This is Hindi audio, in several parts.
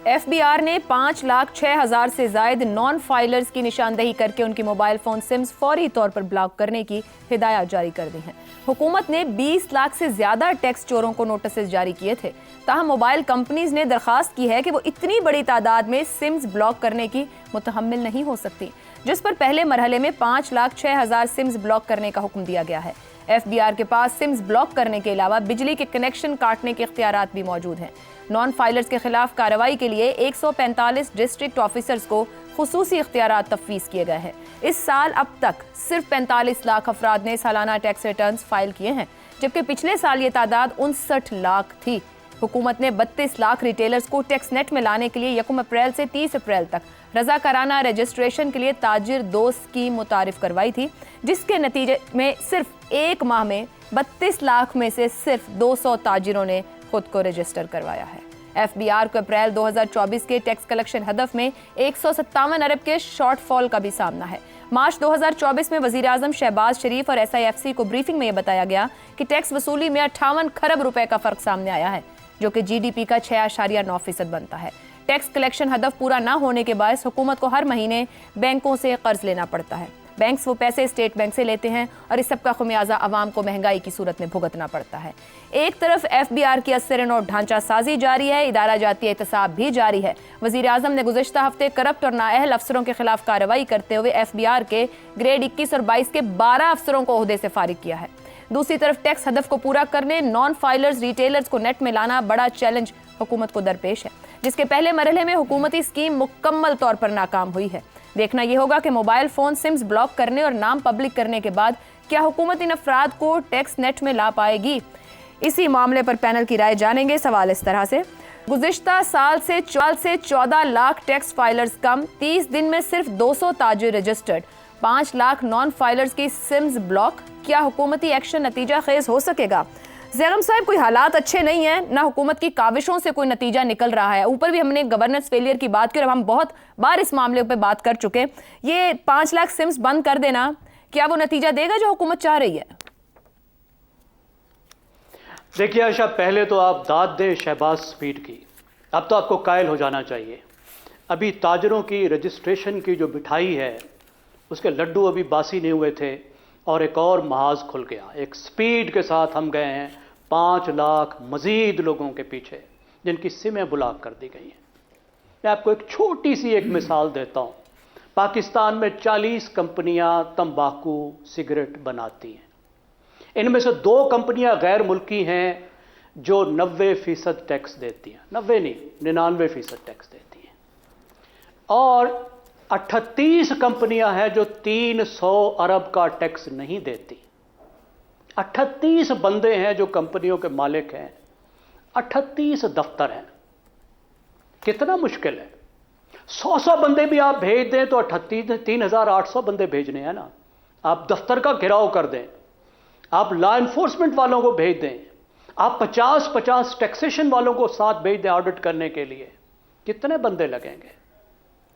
एफबीआर ने 5,06,000 से ज्यादा नॉन फाइलर्स की निशानदेही करके उनकी मोबाइल फोन सिम्स फौरी तौर पर ब्लॉक करने की हिदायत जारी कर दी है। हुकूमत ने 20 लाख से ज्यादा टैक्स चोरों को नोटिस जारी किए थे। ताहम मोबाइल कंपनीज ने दरखास्त की है कि वो इतनी बड़ी तादाद में सिम्स ब्लॉक करने की मुतहम्मिल नहीं हो सकती, जिस पर पहले मरहले में 5,06,000 सिम्स ब्लॉक करने का हुक्म दिया गया है। एफबीआर के पास सिम्स ब्लॉक करने के अलावा बिजली के कनेक्शन काटने के इख्तियारात भी मौजूद हैं। नॉन फाइलर्स के खिलाफ कार्रवाई के लिए 145 डिस्ट्रिक्ट ऑफिसर्स को खुसूसी इख्तियारात तफवीज़ किए गए हैं। इस साल अब तक सिर्फ 45 लाख अफराद ने सालाना टैक्स रिटर्न्स फाइल किए हैं, जबकि पिछले साल ये तादाद 59 लाख थी। हुकूमत ने 32 लाख रिटेलर्स को टैक्स नेट में लाने के लिए 1 अप्रैल से 30 अप्रैल तक रजाकाराना रजिस्ट्रेशन के लिए ताजिर दोस्त स्कीम मुतारिफ करवाई थी, जिसके नतीजे में सिर्फ एक माह में 32 लाख में से सिर्फ 200 ताजिरों ने खुद को रजिस्टर करवाया है। एफबीआर को अप्रैल 2024 के टैक्स कलेक्शन हदफ में 157 अरब के शॉर्टफॉल का भी सामना है। मार्च 2024 में वजीर आजम शहबाज शरीफ और SIFC को ब्रीफिंग में यह बताया गया कि टैक्स वसूली में 58 खरब रुपए का फर्क सामने आया है, जो कि GDP का 6.9% बनता है। टैक्स कलेक्शन हदफ पूरा ना होने के बायस हुकूमत को हर महीने बैंकों से कर्ज लेना पड़ता है। बैंक्स वो पैसे स्टेट बैंक से लेते हैं और इस सब का खुमियाजा आवाम को महंगाई की सूरत में भुगतना पड़ता है। एक तरफ एफबीआर की असर नोट ढांचा साजी जारी है, इदारा जाती एहतसाब भी जारी है। वजीर आजम ने गुज़श्ता हफ्ते करप्ट और नाअहल अफसरों के खिलाफ कार्रवाई करते हुए एफबीआर के ग्रेड 21 और 22 के 12 अफसरों को ओहदे से फारिग किया है। दूसरी तरफ टैक्स हदफ को पूरा करने नॉन फाइलर्स रिटेलर्स को नेट में लाना बड़ा चैलेंज हुकूमत को दरपेश है, जिसके पहले मरहले में हुकूमती स्कीम मुकम्मल तौर पर नाकाम हुई है। देखना यह होगा कि मोबाइल फोन सिम्स ब्लॉक करने और नाम पब्लिक करने के बाद क्या हुकूमत इन अफराद को टैक्स नेट में ला पाएगी। इसी मामले पर पैनल की राय जानेंगे। सवाल इस तरह से, गुज़िश्ता साल से 14 लाख टैक्स फाइलर्स कम, 30 दिन में सिर्फ 200 ताजिर रजिस्टर्ड, 5 लाख नॉन फाइलर्स की सिम्स ब्लॉक, क्या हुकूमती एक्शन नतीजा खेज हो सकेगा? ज़ैगम साहब, कोई हालात अच्छे नहीं हैं, ना हुकूमत की काविशों से कोई नतीजा निकल रहा है। ऊपर भी हमने गवर्नेंस फेलियर की बात की और हम बहुत बार इस मामले पे बात कर चुके। ये 5 लाख सिम्स बंद कर देना, क्या वो नतीजा देगा जो हुकूमत चाह रही है? देखिए आयशा, पहले तो आप दाद दें शहबाज स्पीड की, अब तो आपको कायल हो जाना चाहिए। अभी ताजरों की रजिस्ट्रेशन की जो मिठाई है उसके लड्डू अभी बासी नहीं हुए थे और एक और महाज खुल गया। एक स्पीड के साथ हम गए हैं 5 लाख मजीद लोगों के पीछे जिनकी सिमें ब्लॉक कर दी गई हैं। मैं आपको एक छोटी सी एक मिसाल देता हूँ। पाकिस्तान में 40 कंपनियां तंबाकू सिगरेट बनाती हैं। इनमें से 2 कंपनियां गैर मुल्की हैं जो 90% टैक्स देती हैं, 90 नहीं 99% टैक्स देती हैं, और 38 कंपनियां हैं जो 300 अरब का टैक्स नहीं देती। 38 बंदे हैं जो कंपनियों के मालिक हैं, 38 दफ्तर हैं। कितना मुश्किल है। 100 बंदे भी आप भेज दें तो 3,800 बंदे भेजने हैं ना। आप दफ्तर का घेराव कर दें, आप लॉ एनफोर्समेंट वालों को भेज दें, आप 50 टैक्सेशन वालों को साथ भेज दें ऑडिट करने के लिए, कितने बंदे लगेंगे?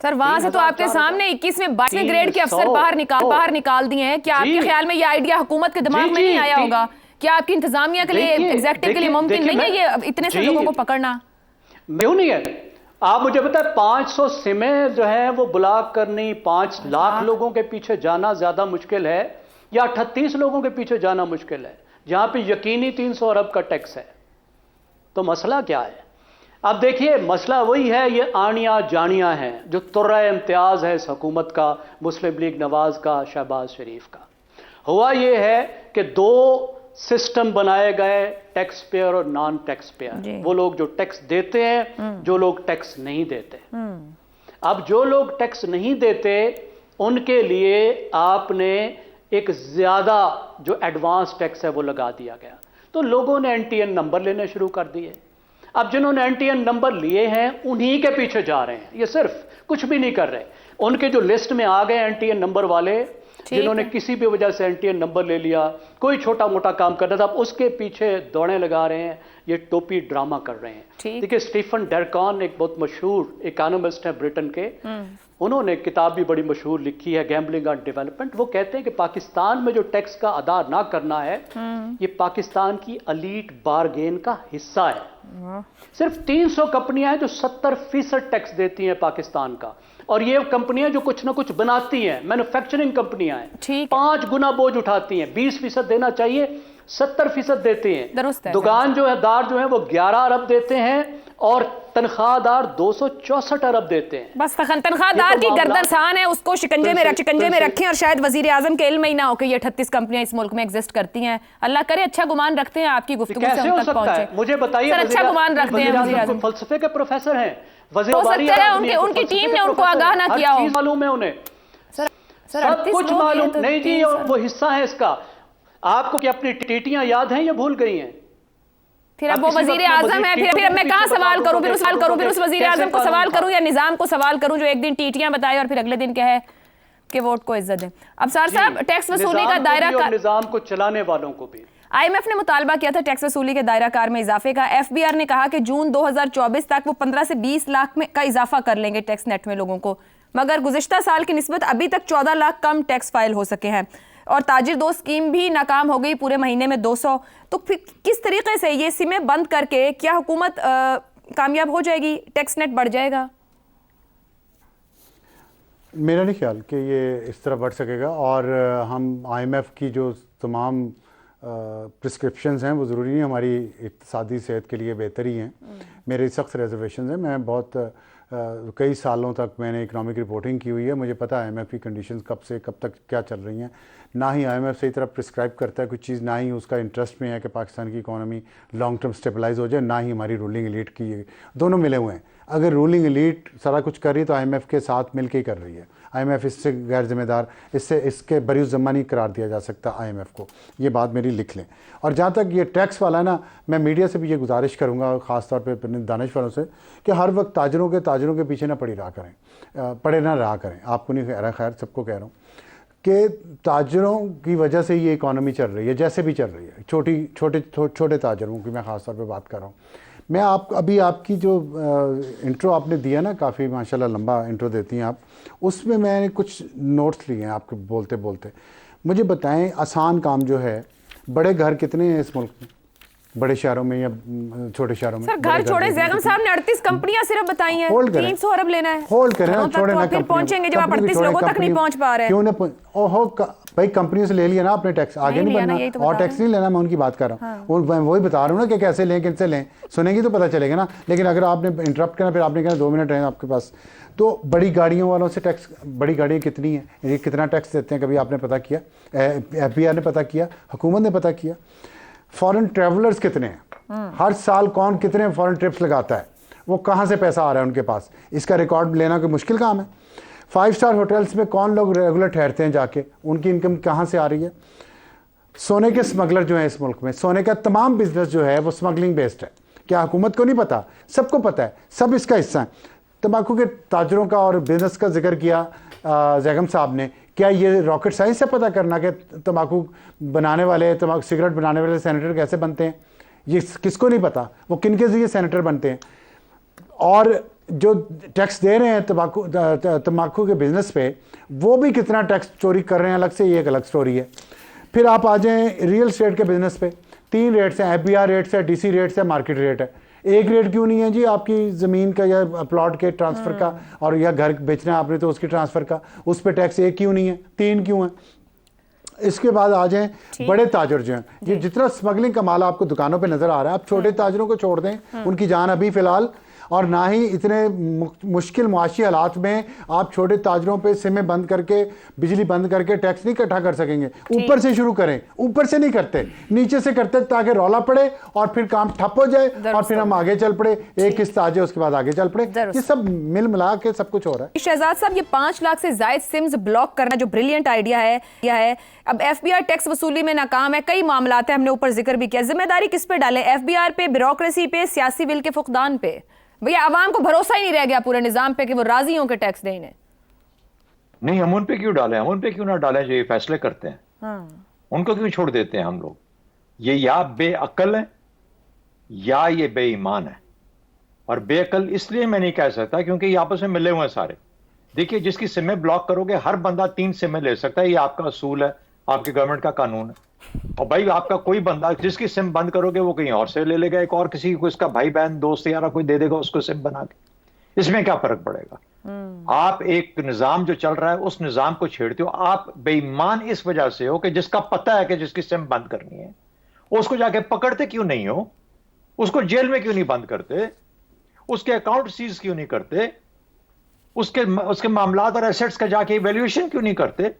सर, वहां से तो आपके सामने 21वें 22वें ग्रेड के अफसर बाहर निकाल दिए हैं। क्या आपके ख्याल में यह आइडिया हुकूमत के दिमाग में नहीं आया होगा? क्या आपकी इंतजामिया के लिए, एग्जेक्टिव के लिए मुमकिन नहीं है ये इतने से लोगों को पकड़ना? क्यों नहीं है? आप मुझे बताएं, 500 सिमें जो है वो ब्लॉक करनी, 5 लाख लोगों के पीछे जाना ज्यादा मुश्किल है या 38 लोगों के पीछे जाना मुश्किल है, जहां पे यकीनी 300 अरब का टैक्स है? तो मसला क्या है? अब देखिए, मसला वही है, ये आनिया जानिया है जो तुर्रा इम्तियाज है इस हुकूमत का, मुस्लिम लीग नवाज का, शहबाज शरीफ का। हुआ ये है कि 2 सिस्टम बनाए गए, टैक्स पेयर और नॉन टैक्स पेयर। वो लोग जो टैक्स देते हैं, जो लोग टैक्स नहीं देते। अब जो लोग टैक्स नहीं देते उनके लिए आपने एक ज्यादा जो एडवांस टैक्स है वो लगा दिया गया, तो लोगों ने NTN नंबर लेने शुरू कर दिए। अब जिन्होंने NTN नंबर लिए हैं उन्हीं के पीछे जा रहे हैं, ये सिर्फ कुछ भी नहीं कर रहे। उनके जो लिस्ट में आ गए NTN नंबर वाले, जिन्होंने किसी भी वजह से NTN नंबर ले लिया, कोई छोटा मोटा काम करना था, अब उसके पीछे दौड़े लगा रहे हैं, ये टोपी ड्रामा कर रहे हैं। देखिए, स्टीफन डरकॉन एक बहुत मशहूर इकोनॉमिस्ट है ब्रिटेन के, उन्होंने किताब भी बड़ी मशहूर लिखी है, गैम्बलिंग ऑन डेवलपमेंट। वो कहते हैं कि पाकिस्तान में जो टैक्स का अदा ना करना है, ये पाकिस्तान की अलीट बारगेन का हिस्सा है। सिर्फ 300 कंपनियां हैं जो 70% टैक्स देती हैं पाकिस्तान का, और ये कंपनियां जो कुछ ना कुछ बनाती हैं, मैन्युफैक्चरिंग कंपनियां हैं, 5 गुना बोझ उठाती हैं। 20% देना चाहिए, 70% देते हैं। दुकान जो है दार जो है वो 11 अरब देते हैं और तनख्वाहदार 264 अरब देते हैं। बस तनख्वाहदार की गर्दन सान है, उसको शिकंजे में रखें और शायद वजीर आजम के इल्म ही ना हो कि ये 38 कंपनियां इस मुल्क में एग्जिस्ट करती हैं। अल्लाह करे अच्छा गुमान रखते हैं आपकी गुफ्तगू से हम तक पहुंचे। मुझे बताइए, अच्छा गुमान रखते हैं वजीर आजम, फलसफे के प्रोफेसर हैं, हो सकता है उनकी टीम ने उनको आगाह ना किया हो। मालूम है उन्हें, सब कुछ मालूम नहीं जी, वो हिस्सा है इसका। आपको क्या अपनी टीटियां याद हैं या भूल गई हैं? फिर अब वो वजीर आजम है, फिर मैं कहाँ सवाल करूं, फिर उस वजीर आजम को सवाल करूं या निजाम को सवाल करूं जो एक दिन टीटियां बताए और फिर अगले दिन कहे कि वोट को इज्जत दें। अब सर साहब, टैक्स वसूली का दायरा का निजाम को चलाने वालों को भी IMF ने मुतालबा किया था टैक्स वसूली के दायरा कार में इजाफे का। FBR ने कहा कि जून 2024 तक वो 15 से 20 लाख में का इजाफा कर लेंगे टैक्स नेट में लोगों को, मगर गुज़िश्ता साल की निस्बत अभी तक 14 लाख कम टैक्स फाइल हो सके हैं और ताजिर दो स्कीम भी नाकाम हो गई, पूरे महीने में 200। तो फिर किस तरीके से ये सिमें बंद करके क्या हुकूमत कामयाब हो जाएगी, टैक्स नेट बढ़ जाएगा? मेरा नहीं ख्याल कि ये इस तरह बढ़ सकेगा, और हम IMF की जो तमाम प्रिस्क्रिप्शंस हैं वो ज़रूरी नहीं हमारी इक़्तिसादी सेहत के लिए बेहतर ही हैं। मेरे सख्त रिजर्वेशन हैं। मैं बहुत कई सालों तक मैंने इकनॉमिक रिपोर्टिंग की हुई है, मुझे पता है IMF की कंडीशंस कब से कब तक क्या चल रही हैं। ना ही IMF सही तरह प्रिस्क्राइब करता है कुछ चीज़, ना ही उसका इंटरेस्ट में है कि पाकिस्तान की इकॉनमी लॉन्ग टर्म स्टेबलाइज हो जाए, ना ही हमारी रूलिंग एलीट की, दोनों मिले हुए हैं। अगर रूलिंग एलीट सारा कुछ कर रही है तो IMF के साथ मिल के ही कर रही है। IMF इससे गैर जिम्मेदार, इसके बरीउज़ ज़िम्मा नहीं करार दिया जा सकता IMF को, ये बात मेरी लिख लें। और जहाँ तक ये टैक्स वाला है ना, मैं मीडिया से भी ये गुजारिश करूँगा, ख़ास तौर पे दानिश वालों से, कि हर वक्त ताजरों के पीछे ना पड़े ना रहा करें। आपको नहीं कह रहा, खैर सबको कह रहा हूँ कि ताजरों की वजह से ये इकॉनमी चल रही है, जैसे भी चल रही है। छोटे ताजरों की मैं ख़ास तौर पे बात कर रहा हूँ। मैं अभी आपकी जो इंट्रो आपने दिया ना, काफ़ी माशाल्लाह लंबा इंट्रो देती हैं आप, उसमें मैंने कुछ नोट्स लिए हैं आपके बोलते बोलते। मुझे बताएं, आसान काम जो है, बड़े घर कितने हैं इस मुल्क में, बड़े शहरों में या छोटे शहरों में? सर घर छोड़े, ज़ैगम साहब ने 38 कंपनियां सिर्फ बताई हैं, 300 अरब लेना है। होल्ड करें ना, छोड़े ना, फिर पहुंचेंगे जब आप 38 लोगों तक नहीं पहुंच पा रहे हैं। क्यों ना, ओहो भाई, कंपनियों से ले लिया ना आपने टैक्स, आगे नहीं बढ़ना, और टैक्स नहीं लेना, मैं उनकी बात कर रहा हूँ। वही बता रहा हूँ ना कि कैसे लें, किनसे लें, सुनेंगी तो पता चलेगा ना। लेकिन अगर आपने इंटरप्ट करना, फिर आपने कहना 2 मिनट हैं आपके पास। तो बड़ी गाड़ियों वालों से टैक्स, बड़ी गाड़ियाँ कितनी हैं, ये कितना टैक्स देते हैं, कभी आपने पता किया? FBR ने पता किया, हुकूमत ने पता किया? फॉरेन ट्रैवलर्स कितने हैं, हर साल कौन कितने फॉरेन ट्रिप्स लगाता है, वो कहाँ से पैसा आ रहा है उनके पास, इसका रिकॉर्ड लेना कोई मुश्किल काम है? 5 स्टार होटल्स में कौन लोग रेगुलर ठहरते हैं जाके, उनकी इनकम कहाँ से आ रही है? सोने के स्मगलर जो है इस मुल्क में, सोने का तमाम बिजनेस जो है वो स्मगलिंग बेस्ड है। क्या हुकूमत को नहीं पता? सबको पता है, सब इसका हिस्सा है। तंबाकू के ताजरों का और बिजनेस का जिक्र किया ज़ैगम साहब ने, क्या ये रॉकेट साइंस से पता करना कि तंबाकू बनाने वाले, तंबाकू सिगरेट बनाने वाले सेनेटर कैसे बनते हैं? ये किसको नहीं पता, वो किन के जरिए सेनेटर बनते हैं? और जो टैक्स दे रहे हैं तंबाकू के बिजनेस पे, वो भी कितना टैक्स चोरी कर रहे हैं अलग से, ये एक अलग स्टोरी है। फिर आप आ जाएं रियल एस्टेट के बिजनेस पे, 3 रेट्स हैं, FBR रेट्स है, DC रेट्स है, मार्केट रेट है। एक रेट क्यों नहीं है जी आपकी ज़मीन का या प्लॉट के ट्रांसफ़र का, और या घर बेचना है आपने तो उसके ट्रांसफ़र का, उस पर टैक्स एक क्यों नहीं है, 3 क्यों है? इसके बाद आ जाएं बड़े ताजर जो हैं, ये जितना स्मगलिंग का माल आपको दुकानों पे नज़र आ रहा है, आप छोटे ताजरों को छोड़ दें, उनकी जान अभी फ़िलहाल, और ना ही इतने मुश्किल मुआशी हालात में आप छोटे ताजरों पे सिमें बंद करके, बिजली बंद करके टैक्स नहीं इकट्ठा कर सकेंगे। ऊपर से शुरू करें, ऊपर से नहीं करते, नीचे से करते ताकि रौला पड़े और फिर काम ठप हो जाए और फिर हम आगे चल पड़े, एक किस्त आ जाए उसके बाद आगे चल पड़े। ये सब मिल मिला के सब कुछ हो रहा है। शहजाद साहब, ये 5 लाख से जायद सिम्स ब्लॉक करना जो ब्रिलियंट आइडिया है, अब FBR टैक्स वसूली में नाकाम है, कई मामला है, हमने ऊपर जिक्र भी किया। जिम्मेदारी किस पे डालें? FBR पे, ब्यूरोक्रेसी पे, सियासी विल के फुकदान पे? भैया आवाम को भरोसा ही नहीं रह गया पूरे निजाम पे कि वो राजी हों के टैक्स दें इन्हें। नहीं, हम उन पे क्यों डालें, हम उन पे क्यों ना डालें जो ये फैसले करते हैं। उनको क्यों छोड़ देते हैं हम लोग? ये या बेअक्ल है या ये बेईमान है। और बेअक्ल इसलिए मैं नहीं कह सकता क्योंकि ये आपस में मिले हुए हैं सारे। देखिए, जिसकी सिमें ब्लॉक करोगे, हर बंदा 3 सिमें ले सकता है, ये आपका असूल है, आपके गवर्नमेंट का कानून है। और भाई आपका कोई बंदा जिसकी सिम बंद करोगे वो कहीं और से ले लेगा, एक और किसी को इसका भाई बहन दोस्त यारा कोई दे देगा उसको सिम बना के। इसमें क्या फर्क पड़ेगा? आप एक निजाम जो चल रहा है उस निजाम को छेड़ते हो। आप बेईमान इस वजह से हो कि जिसका पता है कि जिसकी सिम बंद करनी है उसको जाके पकड़ते क्यों नहीं हो? उसको जेल में क्यों नहीं बंद करते? उसके अकाउंट सीज क्यों नहीं करते? उसके मामलात और एसेट्स का जाके इवैल्यूएशन क्यों नहीं करते?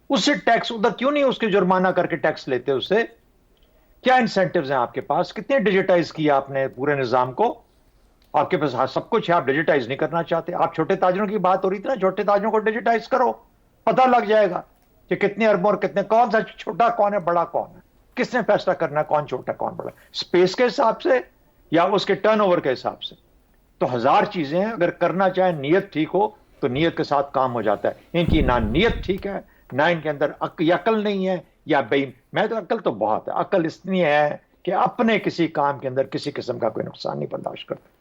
उससे टैक्स उधर क्यों नहीं उसके जुर्माना करके टैक्स लेते? उससे क्या इंसेंटिव्स हैं आपके पास? कितने डिजिटाइज किया आपने पूरे निजाम को? आपके पास सब कुछ है, आप डिजिटाइज नहीं करना चाहते। आप छोटे ताजरों की बात हो रही थी ना, छोटे ताजरों को डिजिटाइज करो, पता लग जाएगा कि कितने अरबों और कितने, कौन सा छोटा कौन है बड़ा कौन है, किसने फैसला करना है कौन छोटा कौन बड़ा, स्पेस के हिसाब से या उसके टर्नओवर के हिसाब से। तो हजार चीजें हैं, अगर करना चाहे नीयत ठीक हो तो नीयत के साथ काम हो जाता है। इनकी ना नीयत ठीक है ना इनके अंदर अकल नहीं है या मैं तो अकल तो बहुत है, अकल इतनी है कि अपने किसी काम के अंदर किसी किस्म का कोई नुकसान नहीं बर्दाश्त करते,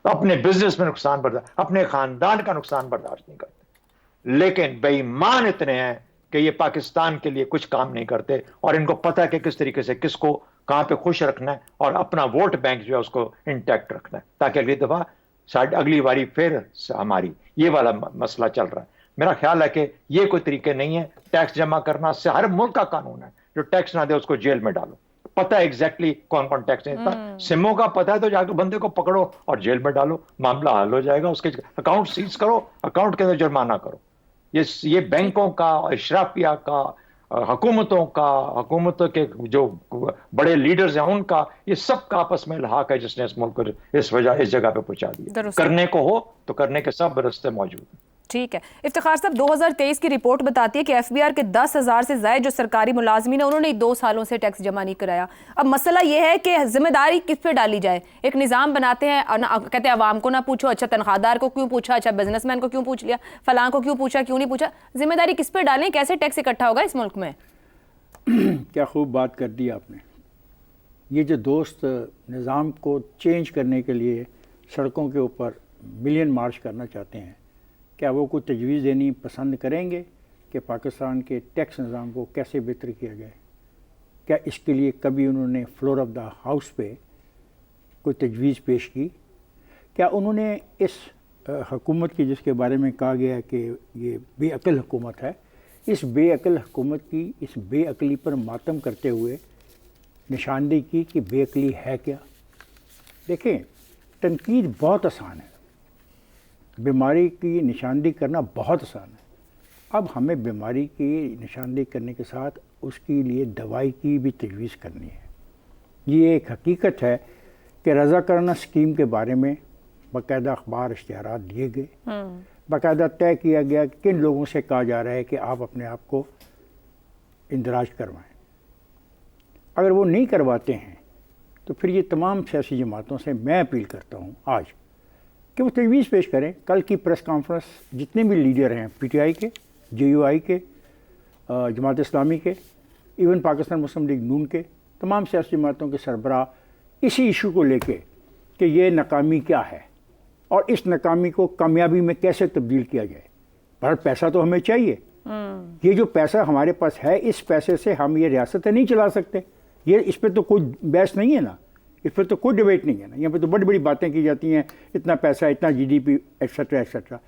अपने बिजनेस में नुकसान बर्दाश्त, अपने खानदान का नुकसान बर्दाश्त नहीं करते। लेकिन बेईमान इतने हैं कि ये पाकिस्तान के लिए कुछ काम नहीं करते और इनको पता है कि किस तरीके से किसको कहां पे खुश रखना है और अपना वोट बैंक जो है उसको इंटैक्ट रखना है, ताकि अगली दफा अगली बारी फिर हमारी ये वाला मसला चल रहा है। मेरा ख्याल है कि ये कोई तरीके नहीं है। टैक्स जमा करना से हर मुल्क का कानून है, जो टैक्स ना दे उसको जेल में डालो। पता है एग्जैक्टली कौन कौन टैक्स नहीं देता, सिमों का पता है तो जाकर बंदे को पकड़ो और जेल में डालो, मामला हल हो जाएगा। उसके अकाउंट सीज करो, अकाउंट के अंदर जुर्माना करो। ये बैंकों का, इशराफिया का, हुकूमतों का, हुकूमतों के जो बड़े लीडर्स हैं उनका, ये सब का आपस में लहाक है जिसने इस मुल्क को इस जगह पे पहुंचा दिया। करने को हो तो करने के सब रास्ते मौजूद हैं। ठीक है इफ्तिखार साहब, 2023 की रिपोर्ट बताती है कि एफबीआर के 10,000 से ज्यादा जो सरकारी मुलाजमीन है उन्होंने 2 सालों से टैक्स जमा नहीं कराया। अब मसला यह है कि जिम्मेदारी किस पे डाली जाए? एक निज़ाम बनाते हैं, कहते हैं अवाम को ना पूछो, अच्छा तनख्वाहदार को क्यों पूछा, अच्छा बिजनेसमैन को क्यों पूछ लिया, फलां को क्यों पूछा, क्यों नहीं पूछा? जिम्मेदारी किस पे डालें? कैसे टैक्स इकट्ठा होगा इस मुल्क में? क्या खूब बात कर दी आपने। ये जो दोस्त निज़ाम को चेंज करने के लिए सड़कों के ऊपर मिलियन मार्च करना चाहते हैं, क्या वो कोई तजवीज़ देनी पसंद करेंगे कि पाकिस्तान के टैक्स निज़ाम को कैसे बेहतर किया जाए? क्या इसके लिए कभी उन्होंने फ्लोर ऑफ द हाउस पे कोई तजवीज़ पेश की? क्या उन्होंने इस हुकूमत की, जिसके बारे में कहा गया है कि ये बेअकल हुकूमत है, इस बेअकल हुकूमत की इस बेअकली पर मातम करते हुए निशानदेही की कि बेअकली है क्या? देखें, तनकीद बहुत आसान है, बीमारी की निशानदेही करना बहुत आसान है। अब हमें बीमारी की निशानदेही करने के साथ उसके लिए दवाई की भी तजवीज़ करनी है। ये एक हकीकत है कि रज़ाकाराना स्कीम के बारे में बाकायदा अखबार इश्तिहारात दिए गए, बाकायदा तय किया गया कि किन लोगों से कहा जा रहा है कि आप अपने आप को इंदराज करवाएं। अगर वो नहीं करवाते हैं तो फिर ये तमाम सियासी जमातों से मैं अपील करता हूँ आज कि वो तजवीज़ पेश करें। कल की प्रेस कॉन्फ्रेंस जितने भी लीडर हैं, PTI के, JUI के, जमात इस्लामी के, इवन पाकिस्तान मुस्लिम लीग नून के, तमाम सियासी जमातों के सरबराह इसी इशू को लेके कि ये नाकामी क्या है और इस नाकामी को कामयाबी में कैसे तब्दील किया जाए। पर पैसा तो हमें चाहिए। ये जो पैसा हमारे पास है, इस पैसे से हम ये रियासतें नहीं चला सकते। ये इस पर तो कोई बहस नहीं है ना, इस पर तो कोई डिबेट नहीं है ना। यहाँ पे तो बड़ी बड़ी बातें की जाती हैं, इतना पैसा, इतना GDP एक्सेट्रा एक्सेट्रा।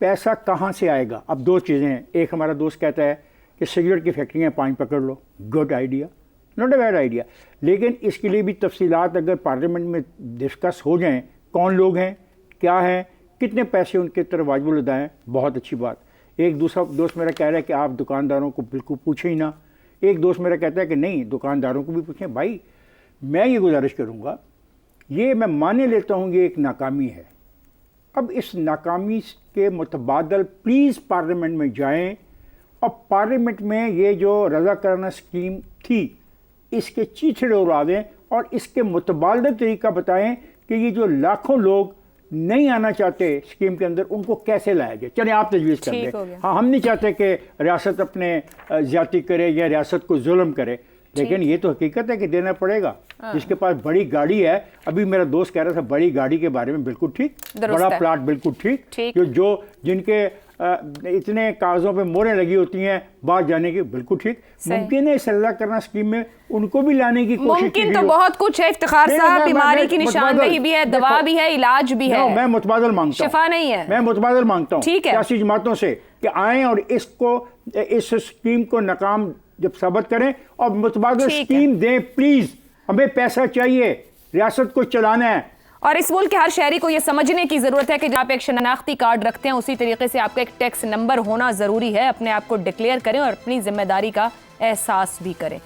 पैसा कहाँ से आएगा? अब 2 चीज़ें हैं। एक, हमारा दोस्त कहता है कि सिगरेट की फैक्ट्रियाँ 5 पकड़ लो, good idea, not a bad idea, लेकिन इसके लिए भी तफसीलात अगर पार्लियामेंट में डिस्कस हो जाएँ, कौन लोग हैं, क्या हैं, कितने पैसे उनके तरफ वाजिब अदा हैं, बहुत अच्छी बात। एक दूसरा दोस्त मेरा कह रहा है कि आप दुकानदारों को बिल्कुल पूछें ही ना। एक दोस्त मेरा कहता है कि नहीं, दुकानदारों को भी पूछें। भाई, मैं ये गुजारिश करूँगा, ये मैं माने लेता हूँ ये एक नाकामी है। अब इस नाकामी के मुतबादल प्लीज़ पार्लियामेंट में जाएं और पार्लियामेंट में ये जो रज़ाकाराना स्कीम थी इसके चीथड़े उड़ा दें और इसके मुतबादल तरीका बताएं कि ये जो लाखों लोग नहीं आना चाहते स्कीम के अंदर, उनको कैसे लाया जाए। चलिए आप तजवीज़ कर दें। हाँ, हम नहीं चाहते कि रियासत अपने ज़्यादती करे या रियासत को जुल्म करे, लेकिन ये तो हकीकत है कि देना पड़ेगा। जिसके पास बड़ी गाड़ी है, अभी मेरा दोस्त कह रहा था बड़ी गाड़ी के बारे में, बिल्कुल ठीक, बड़ा प्लाट बिल्कुल ठीक, जो जिनके इतने कागजों पे मोहरें लगी होती हैं बाहर जाने की, बिल्कुल ठीक। मुमकिन है सल्ला करना स्कीम में उनको भी लाने की कोशिश। मुमकिन तो बहुत कुछ है इफ्तिखार साहब, बीमारी की निशानदेही भी है, दवा भी है, इलाज भी है। मैं मुतबादल मांगता हूँ, शिफा नहीं है, मैं मुतबादल मांगता हूँ ठीक है सियासी जमातों से कि आएं और इस स्कीम को नाकाम जब साबित करें और मुतबादल स्कीम दें। प्लीज, हमें पैसा चाहिए, रियासत को चलाना है। और इस मुल्क के हर शहरी को यह समझने की जरूरत है कि जब आप एक शनाख्ती कार्ड रखते हैं उसी तरीके से आपका एक टैक्स नंबर होना जरूरी है। अपने आप को डिक्लेयर करें और अपनी जिम्मेदारी का एहसास भी करें।